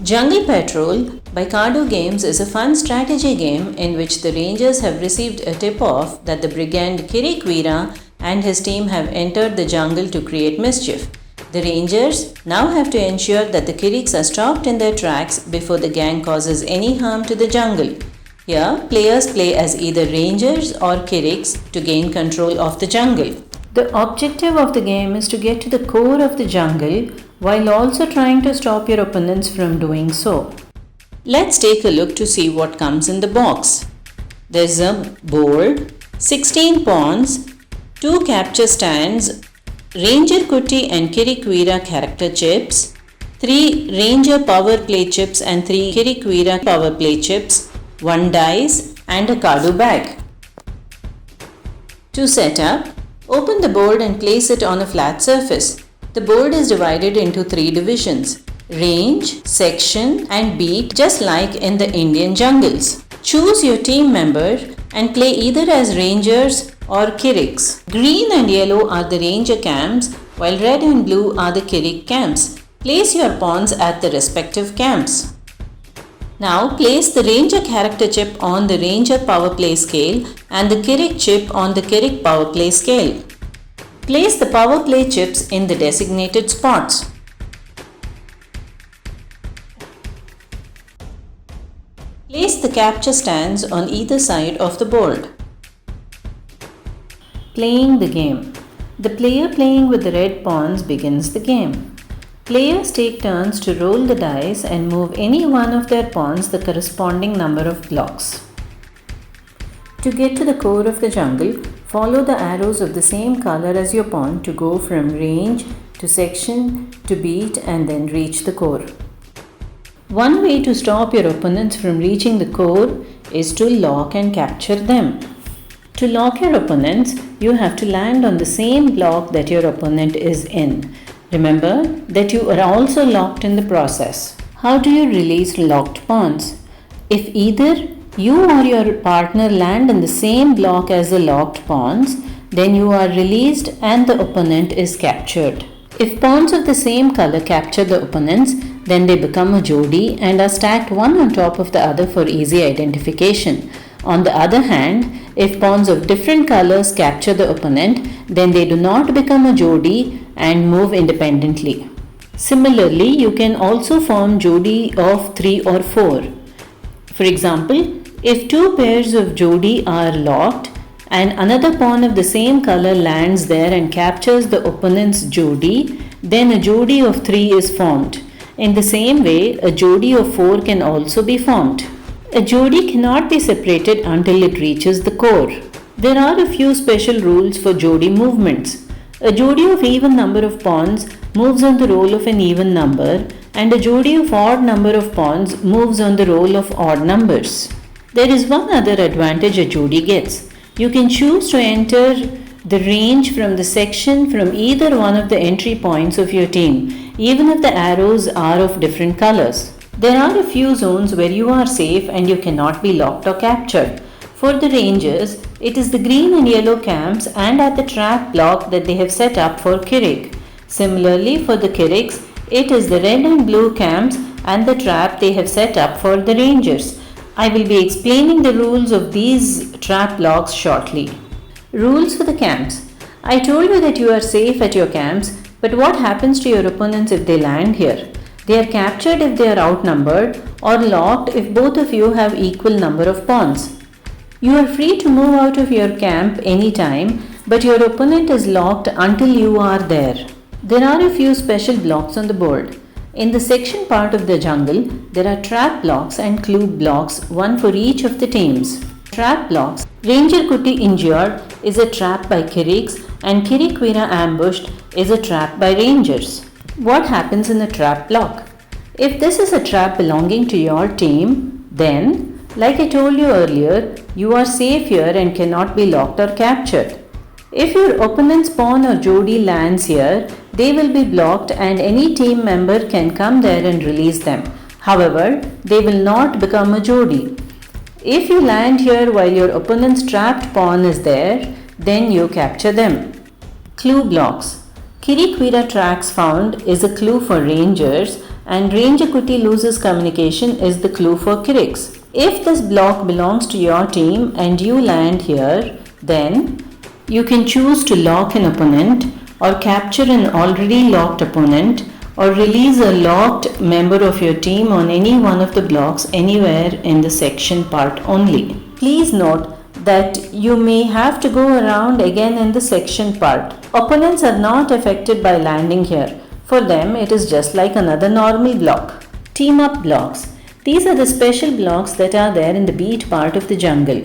Jungle Patrol by Cardo Games is a fun strategy game in which the Rangers have received a tip-off that the brigand Kirikwira and his team have entered the jungle to create mischief. The Rangers now have to ensure that the Kiriks are stopped in their tracks before the gang causes any harm to the jungle. Here, players play as either Rangers or Kiriks to gain control of the jungle. The objective of the game is to get to the core of the jungle while also trying to stop your opponents from doing so. Let's take a look to see what comes in the box. There's a board, 16 pawns, 2 capture stands, Ranger Kuti and Kirikwira character chips, 3 Ranger power play chips and 3 Kirikwira power play chips, 1 dice and a Cardo bag. To set up, open the board and place it on a flat surface. The board is divided into 3 divisions: range, section and beat, just like in the Indian jungles. Choose your team member and play either as Rangers or Kiriks. Green and yellow are the Ranger camps while red and blue are the Kirik camps. Place your pawns at the respective camps. Now place the Ranger character chip on the Ranger power play scale and the Kirik chip on the Kirik power play scale. Place the power play chips in the designated spots. Place the capture stands on either side of the board. Playing the game. The player playing with the red pawns begins the game. Players take turns to roll the dice and move any one of their pawns the corresponding number of blocks. To get to the core of the jungle, follow the arrows of the same color as your pawn to go from range to section to beat and then reach the core. One way to stop your opponents from reaching the core is to lock and capture them. To lock your opponents, you have to land on the same block that your opponent is in. Remember that you are also locked in the process. How do you release locked pawns? If either you or your partner land in the same block as the locked pawns, then you are released and the opponent is captured. If pawns of the same color capture the opponents, then they become a jodi and are stacked one on top of the other for easy identification. On the other hand, if pawns of different colors capture the opponent, then they do not become a jodi and move independently. Similarly, you can also form jodi of 3 or 4. For example, if 2 pairs of jodi are locked and another pawn of the same color lands there and captures the opponent's jodi, then a jodi of 3 is formed. In the same way, a jodi of 4 can also be formed. A jodi cannot be separated until it reaches the core. There are a few special rules for jodi movements. A jodi of even number of pawns moves on the roll of an even number, and a jodi of odd number of pawns moves on the roll of odd numbers. There is one other advantage a jodi gets. You can choose to enter the range from the section from either one of the entry points of your team, even if the arrows are of different colors. There are a few zones where you are safe and you cannot be locked or captured. For the Rangers, it is the green and yellow camps and at the trap block that they have set up for Kirik. Similarly, for the Kiriks, it is the red and blue camps and the trap they have set up for the Rangers. I will be explaining the rules of these trap blocks shortly. Rules for the camps. I told you that you are safe at your camps, but what happens to your opponents if they land here? They are captured if they are outnumbered or locked if both of you have equal number of pawns. You are free to move out of your camp anytime, but your opponent is locked until you are there. There are a few special blocks on the board. In the section part of the jungle, there are trap blocks and clue blocks, one for each of the teams. Trap blocks. Ranger Kuti injured is a trap by Kiriks and Kirikwira ambushed is a trap by Rangers. What happens in a trap block? If this is a trap belonging to your team, then, like I told you earlier, you are safe here and cannot be locked or captured. If your opponent's pawn or jodi lands here, they will be blocked and any team member can come there and release them. However, they will not become a jodi. If you land here while your opponent's trapped pawn is there, then you capture them. Clue blocks. Kirikwira tracks found is a clue for Rangers and Ranger Kuti loses communication is the clue for Kirix. If this block belongs to your team and you land here, then you can choose to lock an opponent or capture an already locked opponent or release a locked member of your team on any one of the blocks anywhere in the section part only. Please note that you may have to go around again in the section part. Opponents are not affected by landing here. For them, it is just like another normal block. Team up blocks. These are the special blocks that are there in the beat part of the jungle.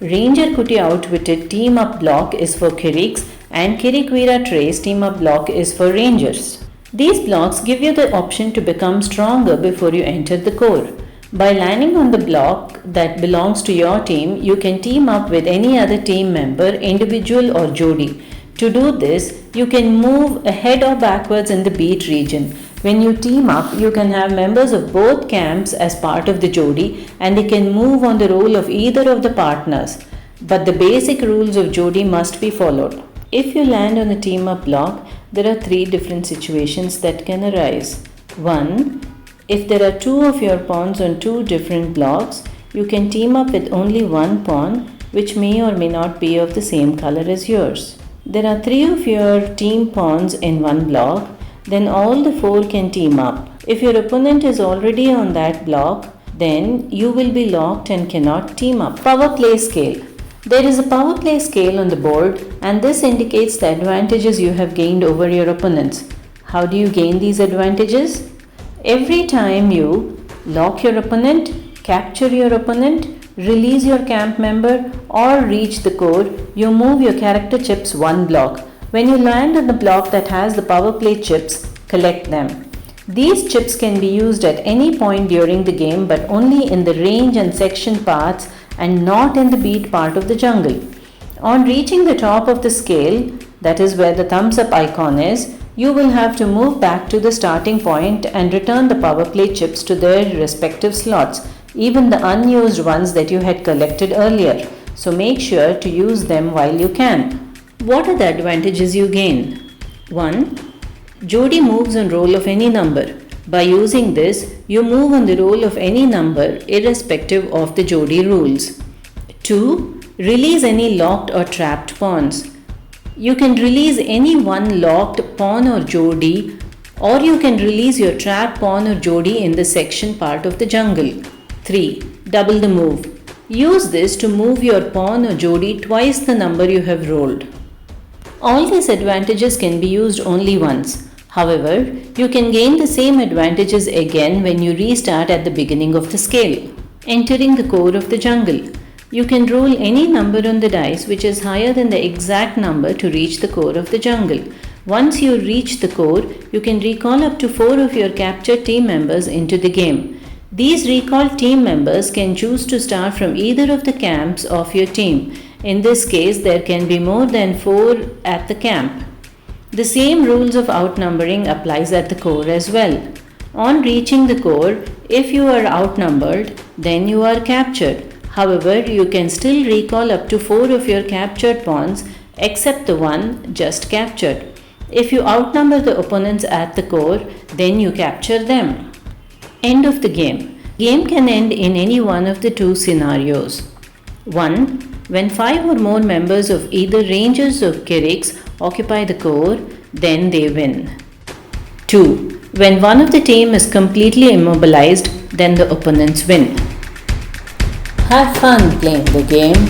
Ranger Kuti Outwitted team up block is for Kirix and Kirikvira Trace team up block is for Rangers. These blocks give you the option to become stronger before you enter the core. By landing on the block that belongs to your team, you can team up with any other team member, individual or Jodi. To do this, you can move ahead or backwards in the beat region. When you team up, you can have members of both camps as part of the Jodi and they can move on the role of either of the partners. But the basic rules of Jodi must be followed. If you land on a team up block, there are 3 different situations that can arise. 1. If there are 2 of your pawns on 2 different blocks, you can team up with only one pawn which may or may not be of the same color as yours. There are 3 of your team pawns in one block, then all the 4 can team up. If your opponent is already on that block, then you will be locked and cannot team up. Power play scale. There is a power play scale on the board and this indicates the advantages you have gained over your opponents. How do you gain these advantages? Every time you lock your opponent, capture your opponent, release your camp member or reach the core, you move your character chips one block. When you land on the block that has the power play chips, collect them. These chips can be used at any point during the game but only in the range and section parts and not in the beat part of the jungle. On reaching the top of the scale, that is where the thumbs up icon is, you will have to move back to the starting point and return the power play chips to their respective slots, even the unused ones that you had collected earlier. So make sure to use them while you can. What are the advantages you gain? 1. Jodi moves on roll of any number. By using this, you move on the roll of any number irrespective of the Jodi rules. 2. Release any locked or trapped pawns. You can release any one locked pawn or Jodi, or you can release your trapped pawn or Jodi in the section part of the jungle. 3. Double the move. Use this to move your pawn or Jodi twice the number you have rolled. All these advantages can be used only once. However, you can gain the same advantages again when you restart at the beginning of the scale. Entering the core of the jungle. You can roll any number on the dice which is higher than the exact number to reach the core of the jungle. Once you reach the core, you can recall up to 4 of your captured team members into the game. These recalled team members can choose to start from either of the camps of your team. In this case, there can be more than 4 at the camp. The same rules of outnumbering applies at the core as well. On reaching the core, if you are outnumbered, then you are captured. However, you can still recall up to 4 of your captured pawns except the one just captured. If you outnumber the opponents at the core, then you capture them. End of the game. Game can end in any one of the 2 scenarios. 1. When 5 or more members of either Rangers or Kirix occupy the core, then they win. 2. When one of the team is completely immobilized, then the opponents win. Have fun playing the game.